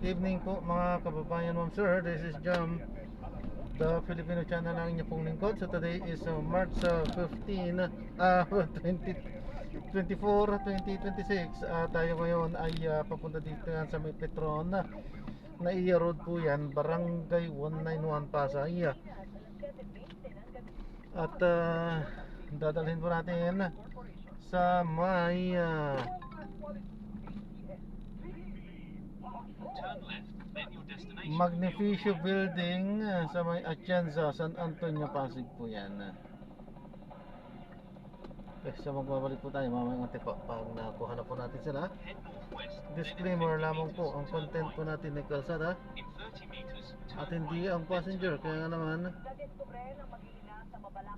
Evening po mga kababayan, ma'am sir. This is Jam, the Filipino channel ng inyong pong lingkod. So today is March 15, 2024, 2026. Tayo ngayon ay papunta dito yan sa may Petron na iya road po yan, Barangay 191 Pasay. At dadalhin po natin sa may Magnificio Building sa may Atienza, San Antonio, Pasig po yan. Okay, so magbabalik po tayo mamaya unti po pag nakuha na po natin sila. Disclaimer lamang po, ang content po natin ay kalsada at hindi ang passenger. Kaya nga naman,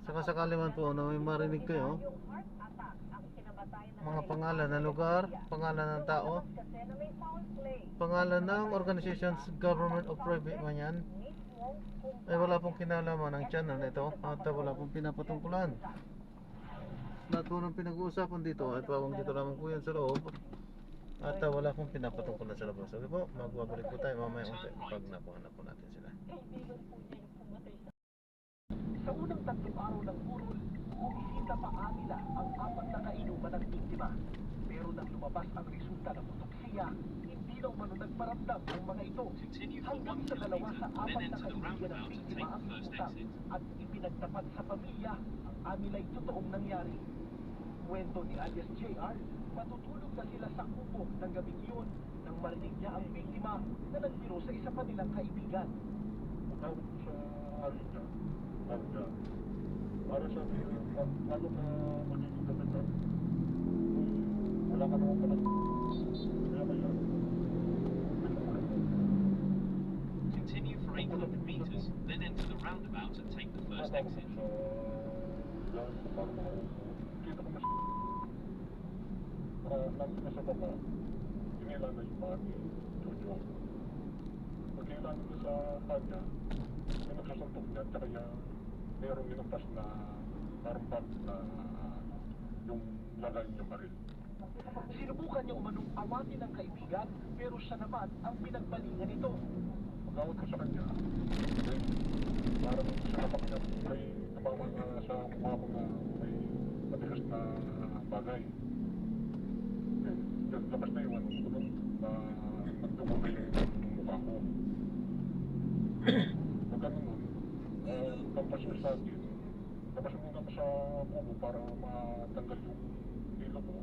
sakasakali man po na may marinig kayo mga pangalan ng lugar, pangalan ng tao, pangalan ng organizations, government o private man yan, ay wala pong kinalaman ng channel na ito at wala pong pinapatungkulan. Lahat po ng pinag-uusapan dito ay pawang dito lamang po yan sa loob at wala pong pinapatungkulan sa labas. Okay po, magbabalik po tayo mamaya unti pag nakuha na po natin sila. Sa unang 3 araw ng burol, bumisita pa nila ang 4 na kainuman ng biktima. Pero nang lumabas ang resulta ng autopsiya, hindi daw mano nagparamdam ng mga ito. Hanggang sa 2 sa 4 na kaibigan ng biktima ang utang at ipinagtapat sa pamilya ang anila'y totoong nangyari. Kwento ni alias JR, matutulog na sila sa kubo ng gabing yun nang marinig niya ang biktima na nagbiro sa isa pa nilang kaibigan. Tawag sa Alina, Alina, para sabi, paano ka magiging kapitan? Wala ka naman pala. Kaya ba yan? Continue for 800 meters, then enter the roundabout and take the first exit. Kita ko mas nasa baba, tingailan na yung mga ni Jojo. Pagkailan ko sa kanya, may nagsasantok niya, tsaka mayroong minumpas na parang bag na yung lagay niya baril. Sinubukan niya umanong awatin ng kaibigan, pero siya naman ang pinagbalingan nito. Pag-awat ko sa kanya, parang sinapak niya, may tumama na sa mukha ko na may matigas na bagay. Labas na yung tulong na nagtubo na yung mukha ko. Pag ano nun, kampas ko sa akin, labas muna ko sa kubo para matanggal yung hilo ko.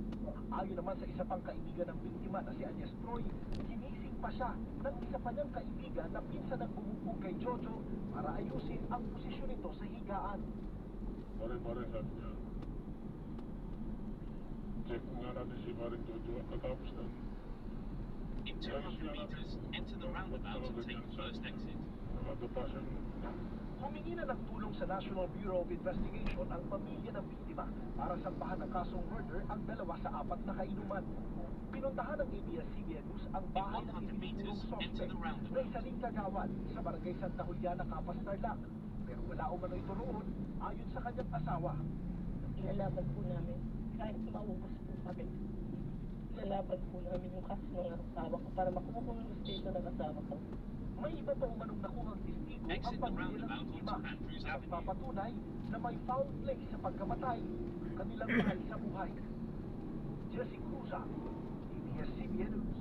Ayon naman sa isa pang kaibigan ng biktima na si Agnes Troy, ginising pa siya ng isa pa niyang kaibigan na pinsan ang bumubog kay Jojo para ayusin ang posisyon nito sa higaan. Pare-pare sabi niya. Check nga natin si Maring Jojo at katapos na. In 200 meters, enter the roundabout and take the first exit. Nakadapa siya. Humingi na ng tulong sa National Bureau of Investigation ang pamilya ng biktima para sampahan ng kasong murder ang 2 sa 4 na kainuman. Pinuntahan ng ABS-CBN News ang bahay ng itinuturong suspect na isa ring kagawad sa barangay Santa Juliana, Capas, Tarlac. Pero wala umano ito roon ayon sa kanyang asawa. Ilalaban po namin kahit maubos po kami. Ilalaban po namin yung kaso ng asawa ko para makuha ko ng respeto ng asawa ko. May iba pa umanong nakuhang testigo ang pamilya ng biktima. Nagpapatunay na may foul play sa pagkamatay ng kanilang mahal sa buhay. Jesse Cruza, ABS-CBN News.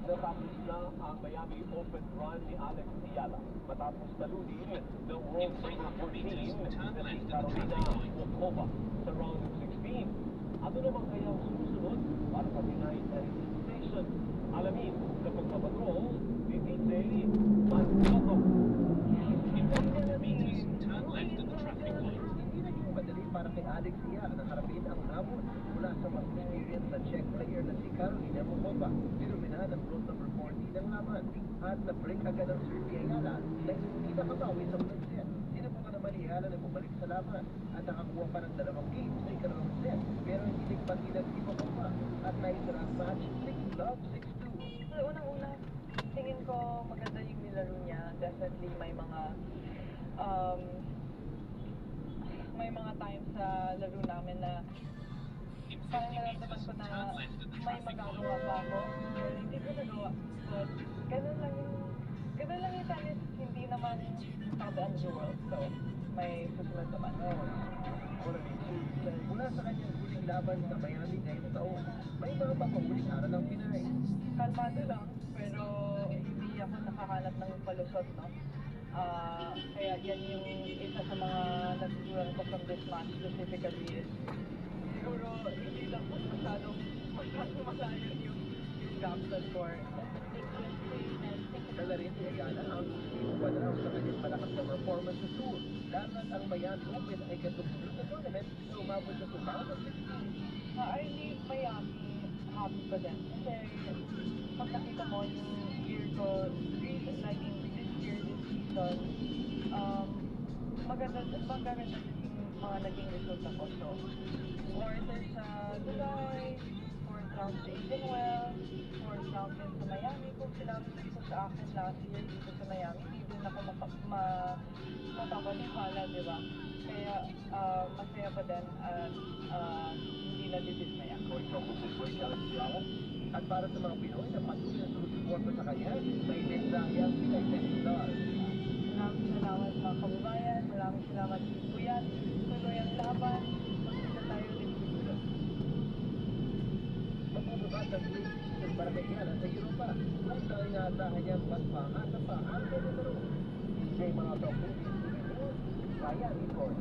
Natapos na ang Miami Open Run ni Alex Ayala matapos talunin ng World Number 14 na si Carolina Pliskova sa round of 16. Ano naman kaya ang sumusunod para sa Pinay Station? Alamin sa pagpapatrol ni DJ Manzato. In 100 meters, turn left at the traffic light. Hindi naging madali para kay Alex Ayala na harapin ang hamon mula sa mas experienced na Czech player na si Carolina Pliskova. Dinuminahan ang road number 14 ng laban at na-break agad ang Sergio Ayala na hindi nakabawi sa unang set. Sinubukan naman ni Ayala na bumalik sa laban at nakakuha pa ng 2 games sa ikalawang set. Pero hindi nagpatilag si Pliskova at naitira ang match 6-love, 6-2. So, unang-una, tingin ko maganda yung nilaro niya. Definitely may mga times sa laro namin na In 50 parang naramdaman meters, ko na turn left at the may traffic magagawa light. pa ako. Or hindi ko nagawa. But ganun lang yung tennis. Hindi naman top end the world. So, may susunod naman. Wala rin mula sa kanyang huling laban sa Miami ngayong taon, may mga panghuling aral ang Pinay. Kalmado lang, pero hindi ako nakahanap ng palusot, no? Kaya yan yung isa sa mga natutunan ko from this match specifically is siguro hindi lang po masyadong malayo yung gap sa score. Dala rin ni Ayala ang panaw sa kanyang malakas na performance sa tour. Lalo ang Miami Open ay katulad na tournament na umabot sa 2016. I leave Miami happy pa din. Kasi pag nakita mo yung year ko, I mean, this year, this season, maganda din yung mga naging resulta ko. So, quarter sa Dubai, fourth round sa Indian Wells, fourth round din sa Miami. Kung sila dito sa akin last year dito sa Miami, hindi din ako mapapaniwala, di ba? Kaya masaya pa din at hindi na didismaya. O ikaw kung Boy Challenge Yao. At para sa mga Pinoy na patuloy na sumusuporta sa kanya, may mensahe ang Pinay Tennis Stars. Maraming salamat mga kababayan, maraming salamat sa Kuya, tuloy ang laban, magkita tayo din susunod. Magbubukas ang Great Season para kay Ayala sa Europa. Kung saan inaasahan niyang mas mahasa pa ang laro. May mga Philippines, kaya report.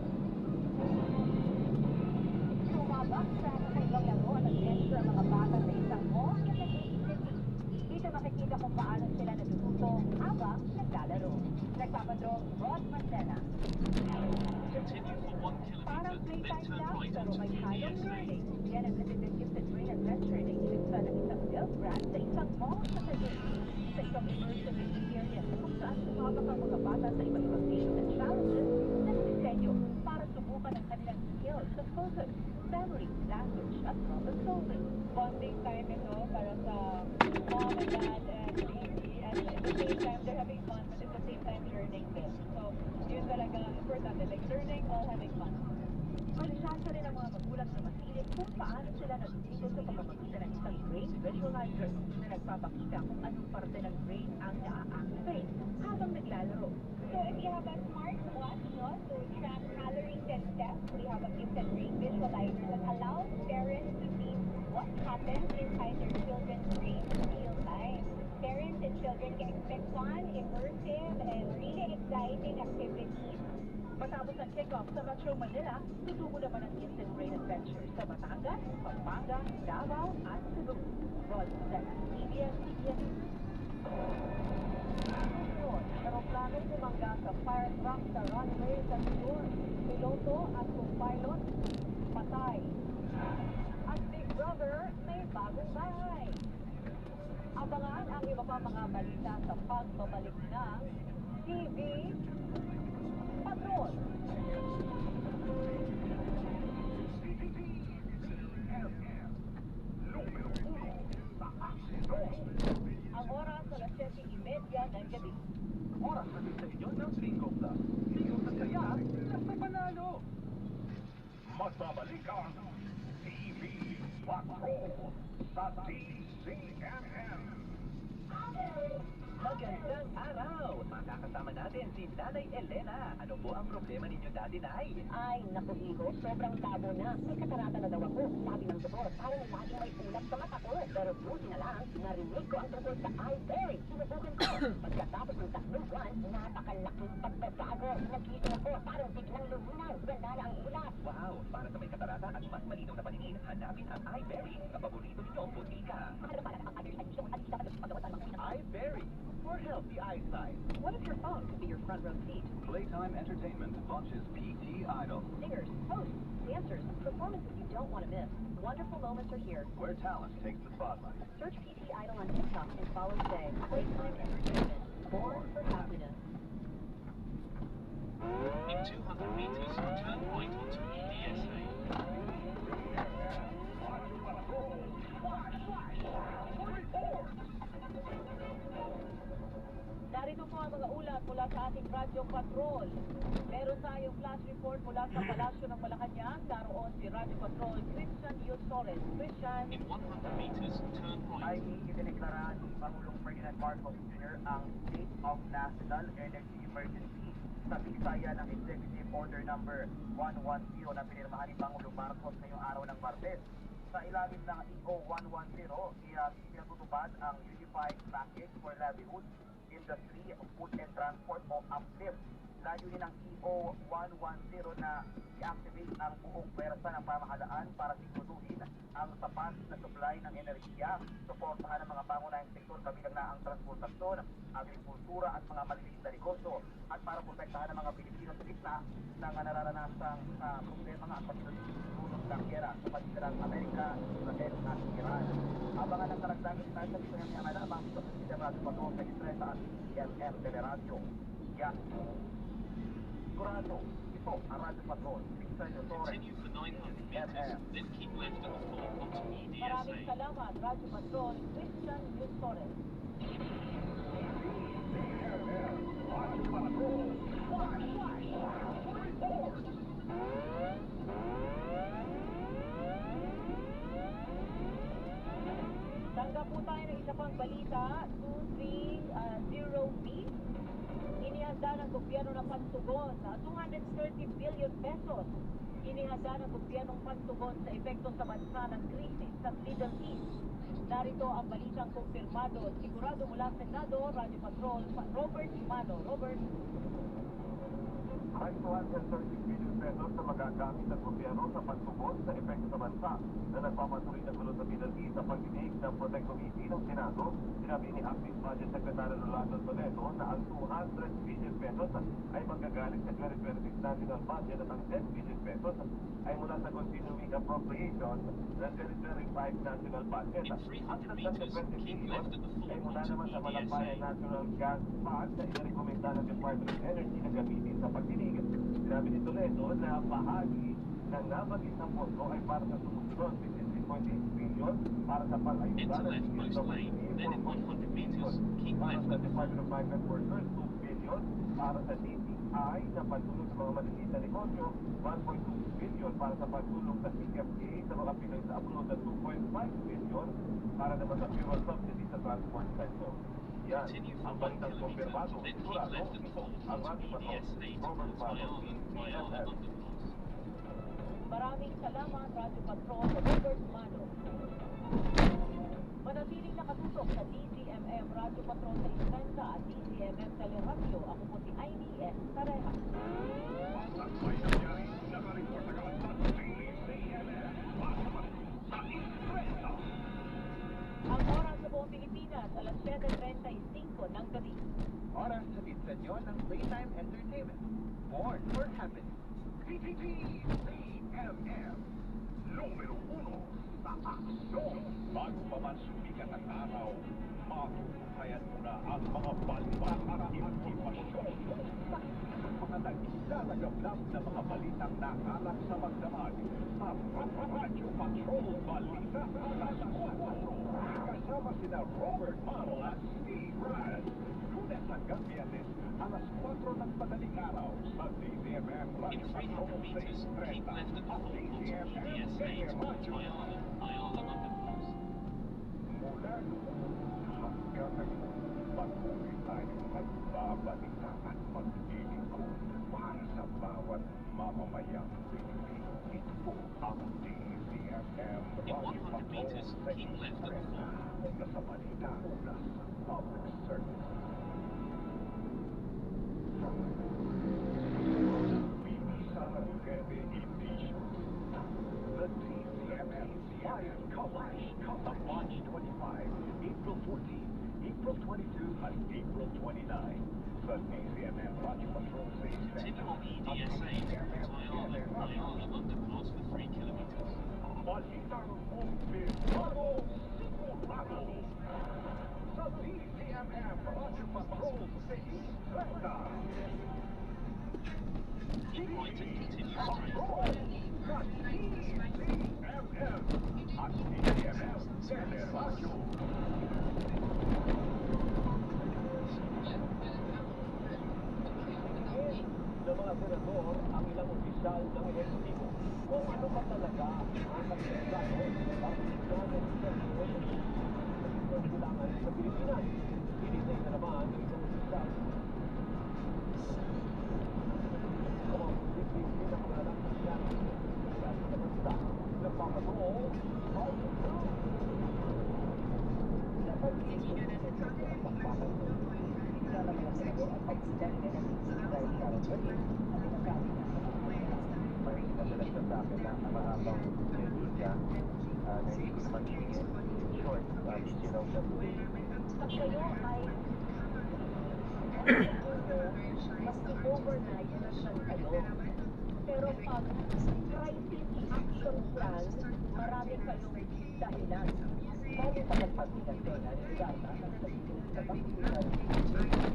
Sumabak sa kanilang laro ang adventure ang mga bata sa isang mall sa Taguig City. Dito makikita kung paano sila natututo habang naglalaro. Nagpapadrong Rod Marcena. Continue for 1 Parang kilometer, then playtime turn lang right pero onto may halong PDSA. learning. Yan ang natitigil sa Green Adventure na iligsa ng isang milk brand sa isang mall sa Taguig. Sa isang immersive experience kung saan sumabak ang mga bata sa iba-ibang games and challenges na disenyo para subukan ang kanilang skills sa focus, memory, language, at problem solving. Bonding time ito para sa mom and dad and baby, and at the same time they're having fun, but at the same time learning din. So, yun talaga importante, like learning while having fun. Magsasa rin ang mga magulang na masilip kung paano sila natututo sa pamamagitan ng isang brain visualizer na nagpapakita kung anong parte ng brain ang na-activate habang naglalaro. So if you have a smartwatch, no, to track calories and steps, we have a gifted brain visualizer that allows parents to see what happens inside their children's brain in real time. Parents and children can expect fun, immersive, and really exciting activities. Matapos ang kick-off sa Metro Manila, tutubo naman ang Instant Brain Adventure sa Batangas, Pampanga, Davao at Cebu. Rod Marcena, ABS-CBN. Susunod, aeroplanong bumangga sa fire truck sa runway sa Luzon. Piloto at co-pilot, patay. At Big Brother may bagong bahay. Abangan ang iba pa mga balita sa pagbabalik ng TV Patron. Ang oras sa 7:30 ng gabi. Oras na din sa inyo ng Bingo Plus. Bingo sa kaya, nasa panalo. Magbabalik ang TV Patrol sa DCMM. Magandang araw! Makakasama natin si Nanay Elena. Ano po ang problema ninyo dati, Nay? Ay, naku Iho, sobrang labo na. May katarata na daw ako. Sabi ng doktor, parang laging may ulap sa mata ko. Pero buti na lang, narinig ko ang tungkol sa iBerry. Sinubukan ko. Pagkatapos ng 3 buwan, napakalaking pagbabago. Nakita ko, parang biglang luminaw. Wala na ang ulap. Wow! Para sa may katarata at mas malinaw na paningin, hanapin ang iBerry. Kapaborito ninyong butika. iBerry for healthy eyesight. What if your phone could be your front row seat? Playtime Entertainment launches PT Idol, Singers, hosts, dancers, performances you don't want to miss. Wonderful moments are here. Where talent takes the spotlight. Search PT Idol on TikTok and follow today. Playtime Entertainment. Born for happiness. In 200 meters, turn right onto PDSA. Narito po ang mga ulat mula mula sa ating Radyo Patrol. Meron tayong flash report mula sa Palasyo ng Malacanang. Naroon si Radyo Patrol Christian Yusores. Christian. In 100 meters, turn Ay right. idineklara ni Pangulong Ferdinand Marcos Jr. ang State of National Energy Emergency sa bigsaya ng Executive Order Number 110 na pinirmahan ni Pangulong Marcos ngayong araw ng Martes. Sa ilalim ng EO 110, pinatutupad ang Unified Package for Livelihoods, Industry, Food and Transport o UPLIF. Layunin ng EO 110 na i-activate ang buong pwersa ng pamahalaan para siguraduhin ang sapat na supply ng enerhiya, suportahan ang mga pangunahing sektor kabilang na ang transportasyon, agrikultura at mga maliliit na negosyo, at para protektahan ang mga Pilipino sa gitna ng nararanasang problema at pagdulot ng gera sa pagitan ng Amerika, Israel at Iran. Abangan ang karagdagan tayo sa bisa ng mga lamang sa Presidente Radyo Patrol sa Israel at CMM Teleradyo. Yan. Sigurado, ito ang Radyo Patrol. Continue for 900 meters, then keep left at the fork onto Maraming EDSA. salamat, Radyo Patrol Christian Yusores. Tanggap po tayo ng isa pang balita, 230B. Inihanda ng gobyerno ng pantugon na 230 billion pesos. Inihanda ng gobyernong pantugon sa epekto sa bansa ng krisis sa Middle East. Narito ang balitang kumpirmado, sigurado mula sa Senado, Radyo Patrol, Robert Mano. Robert. May 230 billion pesos na magagamit ng gobyerno sa pagtugon sa epekto sa bansa na nagpapatuloy ng gulo sa Middle East sa pagdinig ng Protect Committee ng Senado. Sinabi ni Acting Budget Secretary Rolando Toledo na ang 200 billion pesos ay magagaling sa 2026 National Budget at ang 10 billion pesos ay mula sa continuing appropriation ng 2025 National Budget. In 300 meters, keep left at the Ay fork mula onto naman sa Malampayan EDSA. Natural Gas Fund na inirekomenda ng Department of Energy na gamitin sa pagdinig. Sinabi ni Toledo na bahagi ng nabanggit na pondo ay para sa sumusunod 53.8 billion para sa pang-ayuda Into ng left most lane, then in 100 meters, keep para left sa at the Department of fork. Migrant Workers 2 billion para sa DTI na pagtulong sa mga maliliit na negosyo 1.2 billion para sa pagtulong sa CFA sa mga Pinoy sa abroad at 2.5 billion para naman sa fuel subsidy sa transport sector. Yan, Continue for ang 1 balitang kilometer, kumpirmado. then keep Sigurado, left at the ito fork ang onto Radyo Patrol. EDSA Robert towards Patrol, Mayala CMM. underpass. Maraming salamat, Radyo Patrol Robert Mano. Manatiling nakatutok sa DCMM Radyo Patrol sa Iskenta at DCMM Teleradyo. Ako po si Ivy S. Tareha. May nangyari, nakareport na kalantan sa DCMM. Sa Istresa. Ang oras sa buong Pilipinas, alas 7:35 ng gabi. Oras sa inyo ng Playtime Entertainment. Born for Happiness. DCMM. Numero 1 sa aksyon. Bago pa man sumikat ang araw, matutunghayan mo na ang mga balita at impormasyon. Mga naglalagablab na mga balitang nakalap sa magdamag. Ang Radyo Patrol Balita Alas 4. Kasama sina Robert Mano at Steve Rad. Lunes hanggang Biyernes, alas 4 ng madaling araw sa DCMM In Radyo 300 Patrol sa meters, keep Istreta left at the at fork onto DCMM EDSA towards Radyo. Ayala underpass. Mula noon hanggang ngayon, patuloy tayong magbabalita at maglilingkod para sa bawat mamamayang Pilipino. Ito po ang DCMM In 100 meters, keep left at the fork. na sa balita na sa public service. Bibisang Gebe Edition. The DCMM Live Coverage of March 25, April 14, April 22, and April 29. The DCMM Radyo Patrol sa Continue on EDSA towards Ayala underpass for 3 kilometers. Balitang kumpirmado, sigurado. Sa DCMM Radyo Patrol sa Istreta. Keep right and continue straight. Sa DCMM at DCMM Teleradyo. opisyal ng resibo kung ano ba talaga ang nagsasabi ang Donald Trump hindi lamang sa Pilipinas. Hinintay na naman ng isang opisyal. Kung hindi pinakamalala ng yan, dahil sa bansa, nagpapatuo, dapat hindi na natin sa ang pagpapatuo. Hindi na naman ang senador ang pagpapatuo na dahil sa Rosalie, ang sinasabi niya sa mga maring madalas na sa akin na ang mahabang media na hindi naman short, sinaw siya po. Pag kayo ay mas i-overnight na siya kayo. Pero pag crisis action plan, marami kayong dahilan. Lalo sa pagpapagpapagpapag na nilata ng pagpapagpapag sa pagpapagpapag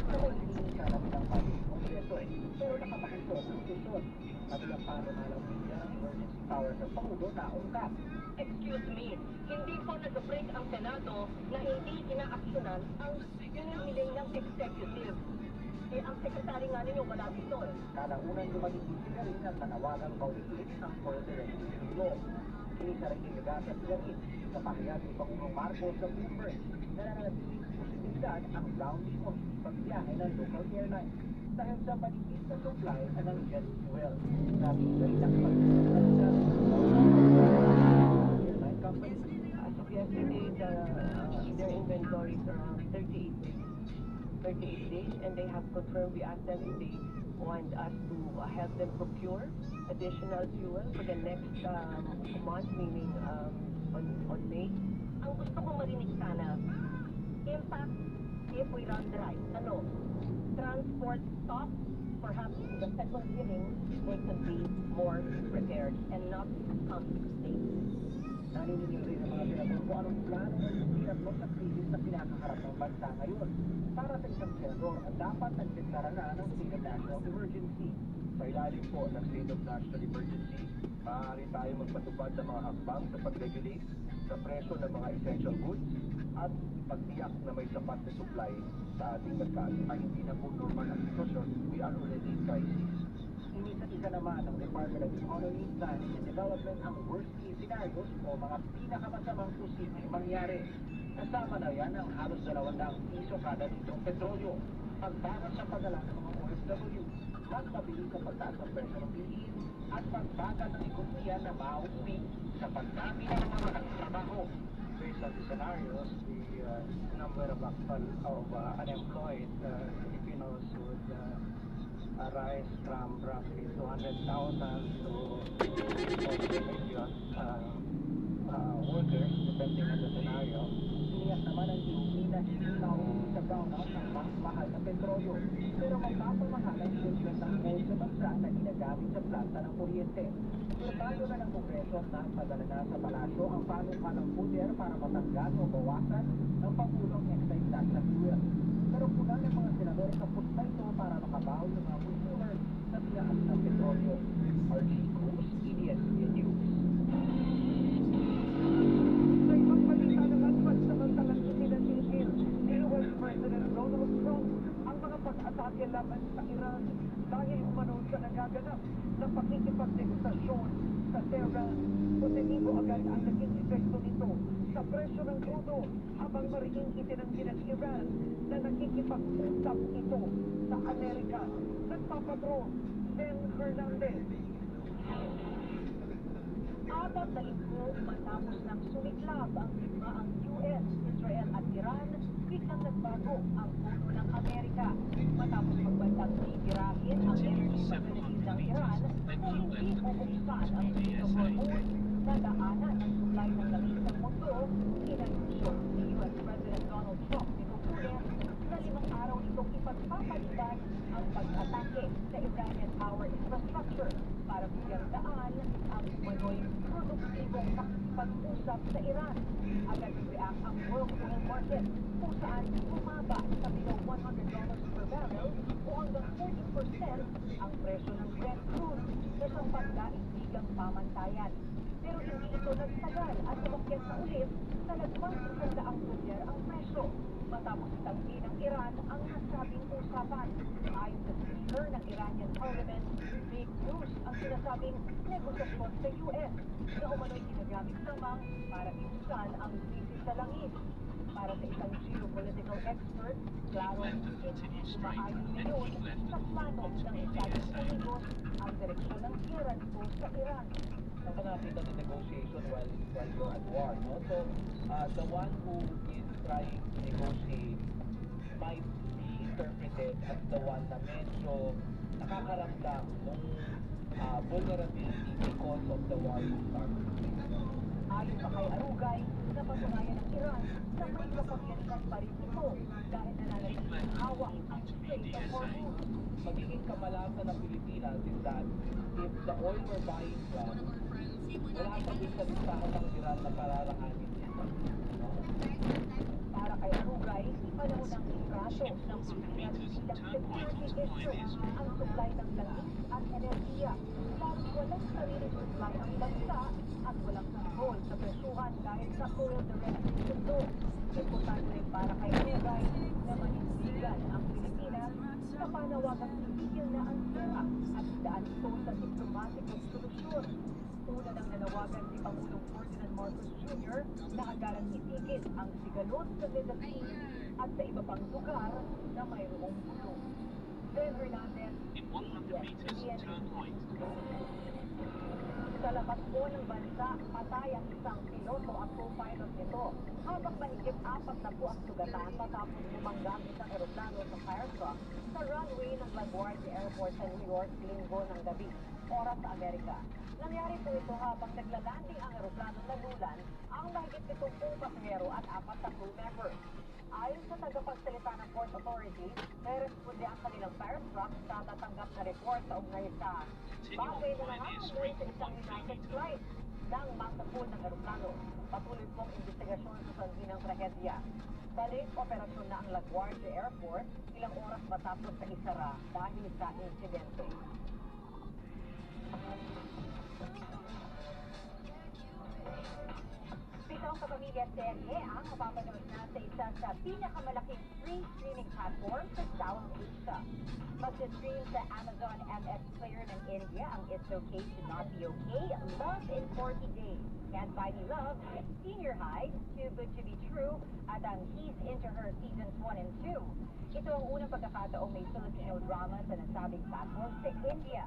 na may hinihingarap ng Kongreso. Pero nakapakito ang Constitution at ilang paano na lang media ang emergency power ng Pangulo na ungkap. Excuse me, hindi po nag-break ang Senado na hindi inaaksyonan ang hinihiling ng executive. Eh, ang sekretary nga ninyo wala dito eh. Kalaunan lumaging isip rin at nanawagang paulit-ulit ang further resolution law. Hindi na rin inagasan sila rin sa pahayag ni Pangulong Marcos sa Bloomberg na nananatiling posibilidad ang grounding o hindi pagbiyahe ng local airlines dahil sa manipis na supply ng jet fuel. Nakita rin ang pagkakas ng airline company. As of yesterday, their inventory is around 38 days, and they have confirmed. We asked them if they want us to help them procure additional fuel for the next month, meaning on May. Ang gusto ko marinig sana, impact if we run dry. Ano? Transport stop, perhaps in the second hearing, they could be more prepared and not come to state. Naninigil rin ang mga senador kung anong plano ng gobyerno sa krisis na pinakaharap ng bansa ngayon. Para sa isang senador, dapat nagdeklara na ng State of National Emergency. Sa ilalim po ng State of National Emergency, maaari tayo magpatupad ng mga hakbang sa pag-regulate sa presyo ng mga essential goods at pagtiyak na may sapat na supply sa ating merkado. Ay hindi na po normal ang sitwasyon, we are already in crisis. Inisa-isa naman ng Department of Economy, Planning and Development ang worst-case scenarios o mga pinakamasamang posibleng mangyari. Kasama na yan ang halos 200 piso kada litrong petrolyo, pagbawas sa padala ng mga OFW, mas mabilis sa pagtaas ng presyo ng bilihin, at pagbagal ng ekonomiya na mauuwi sa pagdami ng mga nagtrabaho. Based on the scenarios, the number of unemployed Filipinos would rise from roughly 200,000 to 4 million workers, depending on the scenario. Iniyak naman ang DOE na hindi nauwi sa brownout ng mas mahal na petrolyo, pero magpapamahal ang shipment ng coal sa bansa na ginagamit sa planta ng kuryente. Firmado na ng Kongreso na padala na sa palasyo ang panukalang puder para matanggal o bawasan ng pangulong excise tax sa fuel. Pero kulang ng mga senador sa pusta ito para makabawi ng mga consumers sa tinaas ng petrolyo. RG Cruz, EBS News. Sa ibang balita naman, pansamantalang ipinatigil ni US President Donald Trump ang mga pag-atake laban sa Iran dahil umano sa nagaganap na pakikipagdegstasyon sa Tehran. Positibo agad ang naging epekto nito sa presyo ng crudo habang mariing itinanggi ng Iran na nakikipag-usap ito sa Amerika. Nagpapatrol, Ben Hernandez. 4 na linggo matapos ng sumiklab ang digmaang US, Israel at Iran, biglang nagbago ang pondo ng Amerika. Matapos magbantang titirahin ang energy facilities ng Iran kung hindi bubuksan ang Strait of Hormuz na daanan ang supply ng langis ng mundo, inansyo ni US President Donald Trump nito Lunes na 5 araw itong ipagpapalitan ang pag-atake sa Iranian power infrastructure para bigyang daan ang umano'y produktibong makikipag-usap sa Iran. Agad nag-react ang world oil market kung saan bumaba sa below $100 per barrel o hanggang 40% ang presyo ng Brent crude na siyang pagdaigdigang pamantayan. Pero hindi ito nagtagal at umakyat na ulit sa $1,000 ang presyo. Matapos itanggi ng Iran ang nasabing usapan. Ayon sa speaker ng Iranian Parliament, fake news ang sinasabing negosasyon sa US na umano'y ginagamit lamang para iusan ang krisis sa langis. Para sa isang geopolitical expert, klaro hindi sumaayon ngayon sa plano ng Estados Unidos ang direksyon ng gera nito sa Iran. Saan nakita the negotiation while you're at war, no? So, the one who is trying to negotiate might be interpreted as the one na medyo nakakaramdam ng vulnerability because of the war in started. Ayon pa kay Arugay, napatunayan ng Iran na may kapangyarihan pa rin ito dahil nananatiling hawak ang Strait of Hormuz. Magiging kamalasan ng Pilipinas is that if the oil we're buying from, wala pa din sa listahan ng Iran na pararahanin niya. Para kay Arugay, panahon ng itrato ng Pilipinas bilang security issue ang supply ng langis at enerhiya. Dahil walang sariling supply ang bansa at walang control sa presyuhan dahil sa oil derivatives law. Importante rin para kay Arugay na manindigan ang Pilipinas sa panawagang tigil na ang gera at daan ito sa diplomatikong solusyon. Una nang nanawagan si Pangulong Ferdinand Marcos Jr. na agaran itigil ang sigalot sa Middle East at sa iba pang lugar na mayroong gulo. Ben Hernandez, In 100 meters, turn right. sa labas po ng bansa, patay ang isang piloto at co-pilot nito. Habang mahigit 4 na po ang sugatan matapos bumangga ang isang eroplano sa fire truck sa runway ng LaGuardia Airport sa New York linggo ng gabi, oras sa Amerika. Nangyari po ito habang naglalanding ang eroplano na lulan ang mahigit 70 pasahero at 4 na crew members. Ayon sa tagapagsalita ng Port Authority, may responde ang kanilang fire truck sa tatanggap na report sa ugnay sa bagay na nangangamoy sa isang United flight ng masapul ng eroplano. Patuloy pong investigasyon sa sanhi ng trahedya. Balik operasyon na ang LaGuardia Airport ilang oras matapos sa isara dahil sa insidente. Pitong kapamilya serye ang mapapanood na sa isa sa pinakamalaking free streaming platform sa South Asia. Mag-stream sa Amazon MX Player ng India ang It's Okay to Not Be Okay, Love in 40 Days, Can't Buy Me Love, Senior High, Too Good to Be True, at ang He's Into Her Seasons 1 and 2. Ito ang unang pagkakataong may Filipino drama sa nasabing platform sa India.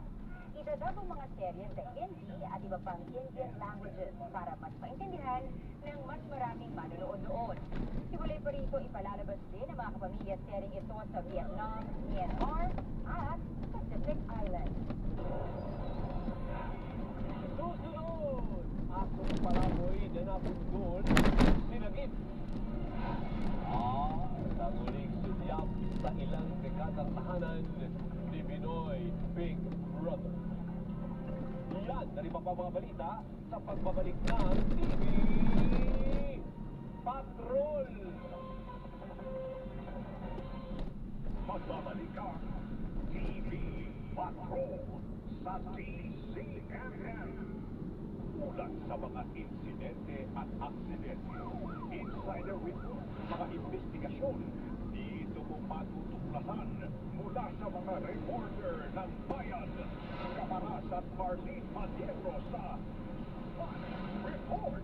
Idadab ang mga serye sa Hindi at iba pang Indian languages para mas maintindihan ng mas maraming manonood-nood. Simuloy pa rito ipalalabas din ang mga kapamilya seryeng ito sa Vietnam, Myanmar at Pacific Islands. Susunod! Akong palaboy na napundol, sinagip. Sa muling sulyap sa ilang dekadang tahanan ni Pinoy Big Brother. Yan, nariba pa mga balita sa pagbabalik ng TV Patrol. Magbabalik ang TV Patrol sa DZMM. Ulat sa mga insidente at aksidente. Insider report, mga investigasyon. Dito mo matutuklasan mula sa mga reporter ng bayan. Kamaras at Marlene Maniero sa Flash Report.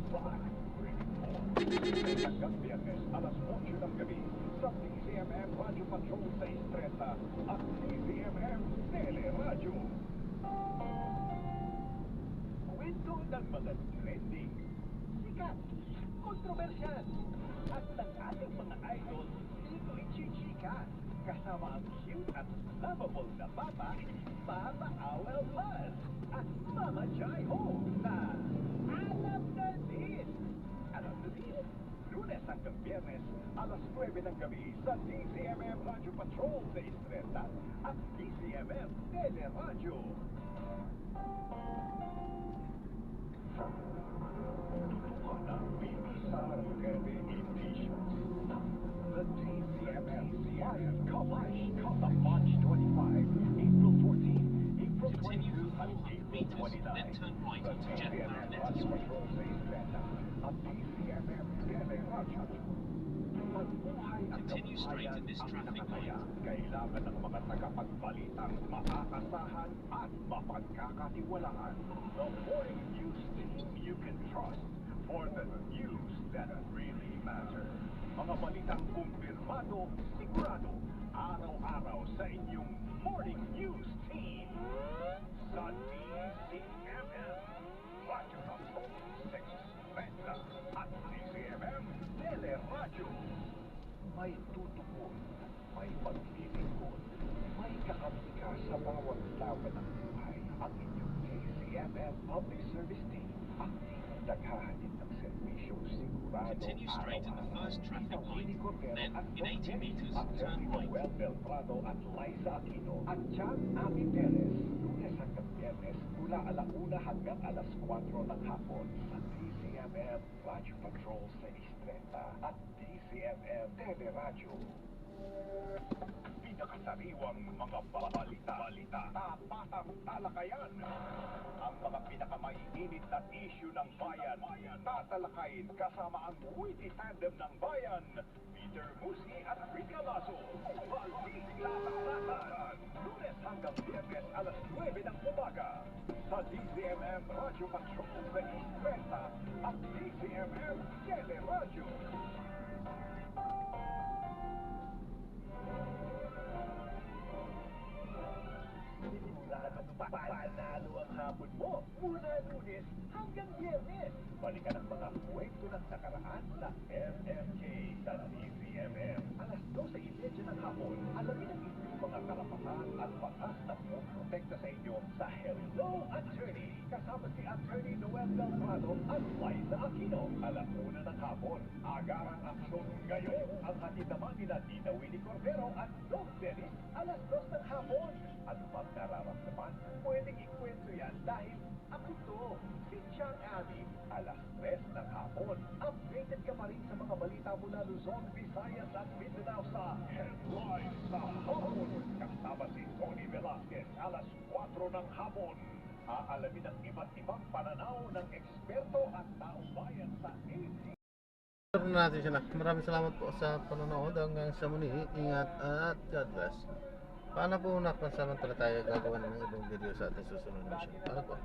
Flash Report. Hanggang Biyernes, alas 8 ng gabi sa DZMM Radio Patrol 630 at DZMM Teleradyo. Kwento ng mga trending, sikat, kontrobersyal, at ng ating mga idol dito ichichika kasama ang cute at lovable na papa, Mama Awel Buzz at Mama Jai Ho na Alam na Din. Alam na Din, Lunes hanggang Biyernes, alas 9 ng gabi sa DZMM Radio Patrol 630 at DZMM Teleradyo. Tutukan ang Bibisar Kede Editions. The DZMM Lion Kamash Kata March 25, April 14, April Continue 22, for and 400 April meters, 29. then turn right The onto Jet DZMM Marinette Radio Street. Patrol 630 at DZMM Teleradyo. Buhay at Continue straight kabuhayan in this ang traffic nakataya. light. Kailangan ng mga tagapagbalitang maaasahan at mapagkakatiwalaan. The morning news team you can trust for the news that really matter. Mga balitang kumpirmado, sigurado, araw-araw sa inyong morning news team. Sa DCMM, Radyo Patrol 630 at DCMM Teleradyo. May tutukod, may paglilingkod, may kakampi ka sa bawat laban ng buhay. Ang inyong DCMM Public Service Team ang naghahatid ng serbisyong sigurado. Continue straight in the first traffic light. Willie Cordero Then, at in 80 meters, turn right. Noel Beltrado at Liza Aquino at John Ami Perez. Lunes hanggang Biyernes mula 1:00 hanggang 4:00 ng hapon sa DCMM Radio Patrol 630 at DCMM Teleradyo. Pinakasariwang mga balita, tapatang talakayan. Ang mga pinakamaiinit na issue ng bayan, tatalakayin kasama ang witty tandem ng bayan, Peter Musi at Rica Lasso. Baliktatakan, Lunes hanggang Biyernes 9:00 ng umaga sa DCMM Radio Patrol 630 at DCMM Teleradyo. Panalo ang hapon mo mula Lunes hanggang Biyernes. Balikan ang mga kwento ng nakaraan sa MMK sa DCMM. 12:30 ng hapon, alamin ang inyong mga karapatan at batas na puprotekta sa inyo sa Hello Attorney. Kasama si Attorney Noel Beltrado at Liza Aquino. 1:00 ng hapon, agarang aksyon ngayon. Ang hatid naman nila Tita Willie Cordero at Doc Dennis. 2:00 ng hapon. Ano bang nararamdaman? Pwedeng ikwento yan dahil ako to, si Chang Abby. 3:00 ng hapon. Updated ka pa rin sa mga balita mula Luzon, Visayas at Mindanao sa Headlines sa Hapon. Kasama si Tony Velasquez. 4:00 ng hapon. Aalamin ang iba't ibang pananaw ng eksperto at taong bayan sa AC. Natin siya na. Maraming salamat po sa panonood. Hanggang sa muli, ingat at God bless. Paano po pansamantala tayo gagawa ng ibang video sa ating susunod na mission? Para po.